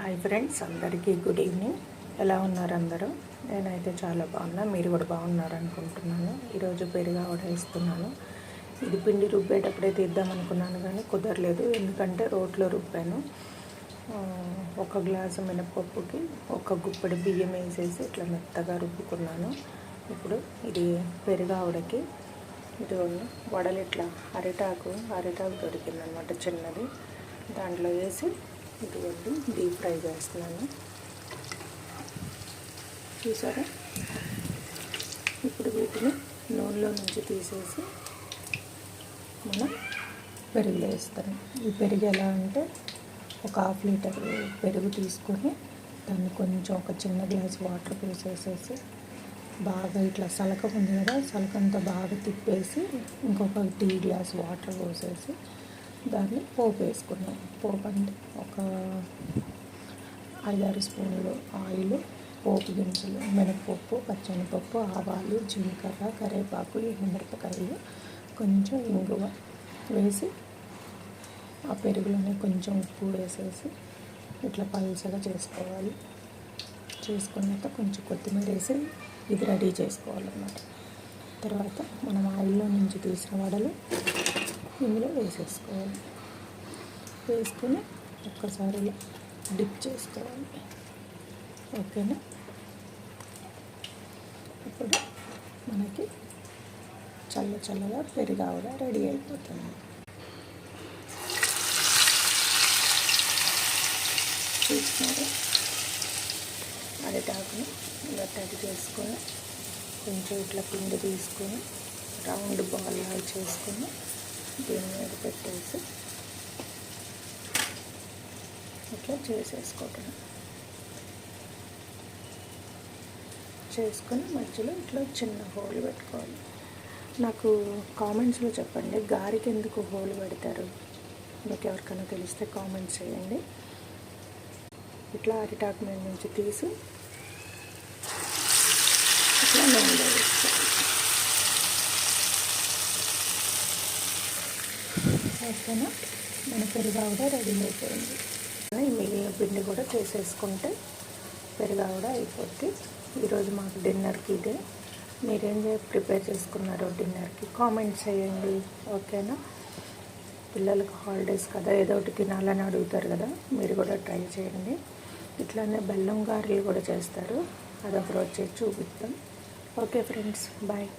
Hi friends, అందరికీ good evening. ఎలా ఉన్నారు అందరూ? నేనైతే చాలా బాగున్నా, మీరు కూడా బాగున్నారు అనుకుంటున్నాను. ఈరోజు పెరుగు వేస్తున్నాను. ఇది పిండి రుబ్బేటప్పుడే తీద్దాం అనుకున్నాను కానీ కుదరలేదు, ఎందుకంటే రోట్లో రుబ్బాను. ఒక గ్లాసు మినపప్పుకి ఒక గుప్పెడు బియ్యం వేసేసి ఇట్లా మెత్తగా రుబ్బుకున్నాను. ఇప్పుడు ఇది పెరుగు ఇది వడలు ఇట్లా అరిటాకు దొరికిందనమాట చిన్నది, దాంట్లో వేసి ఇదిగోండి డీప్ ఫ్రై చేస్తున్నాను. చూసారా? ఇప్పుడు వీటిని నూనెలో నుంచి తీసేసి మనం పెరుగులో వేస్తాను. ఈ పెరుగు ఎలా అంటే ఒక ½ లీటర్ పెరుగు తీసుకొని దాన్ని కొంచెం ఒక చిన్న గ్లాస్ వాటర్ పోసేసేసి బాగా ఇట్లా సలక ఉంది కదా, సలకంతా బాగా తిప్పేసి ఇంకొక టీ గ్లాస్ వాటర్ పోసేసి దాన్ని పోపు వేసుకున్నాం. పోపు అంటే ఒక 5-6 స్పూన్లు ఆయిల్, పోపు గింజలు, మినపప్పు, పచ్చనిపప్పు, ఆవాలు, జీలకర్ర, కరివేపాకు, ఎండుమిరపకాయలు, కొంచెం ఇంగువ వేసి ఆ పెరుగులోనే కొంచెం ఉప్పు వేసేసి ఇట్లా పల్చగా చేసుకోవాలి. చేసుకున్నాక కొంచెం కొత్తిమీర వేసి ఇది రెడీ చేసుకోవాలన్నమాట. తర్వాత మనం ఆయిల్లో నుంచి తీసిన వడలు ఇందులో వేసేసుకోవాలి. వేసుకొని ఒక్కసారి డిప్ చేసుకోవాలి. ఓకేనా? ఇప్పుడు మనకి చల్లగా పెరుగు కూడా రెడీ అయిపోతుంది. చూస్తున్నారు? అరిటాకుని ఇలా తడి చేసుకొని కొంచెం ఇట్లా పిండి తీసుకొని రౌండ్ బాల్ లాగా చేసుకొని దీని మీద పెట్టేసి ఇట్లా చేసేసుకోవటం. చేసుకొని మధ్యలో ఇట్లా చిన్న హోల్ పెట్టుకోవాలి. నాకు కామెంట్స్లో చెప్పండి, గారికి ఎందుకు హోల్ పెడతారు? మీకు ఎవరికైనా తెలిస్తే కామెంట్స్ చేయండి. ఇట్లా అరిటాకు మీద నుంచి తీసి ఇట్లా నూనెలో వేసుకోవాలి. ఓకేనా? మన పెరుగు కూడా రెడీ అయిపోయింది. మిగిలిన పిండి కూడా చేసేసుకుంటే పెరుగు కూడా అయిపోద్ది. ఈరోజు మాకు డిన్నర్కి ఇదే. మీరేం ప్రిపేర్ చేసుకున్నారో డిన్నర్కి కామెంట్ చేయండి. ఓకేనా? పిల్లలకు హాలిడేస్ కదా, ఏదో ఒకటి తినాలని అడుగుతారు కదా, మీరు కూడా ట్రై చేయండి. ఇట్లానే బెల్లం గారెలు కూడా చేస్తారు, అదొక రోజు చేసి చూపిస్తాం. Okay friends, bye.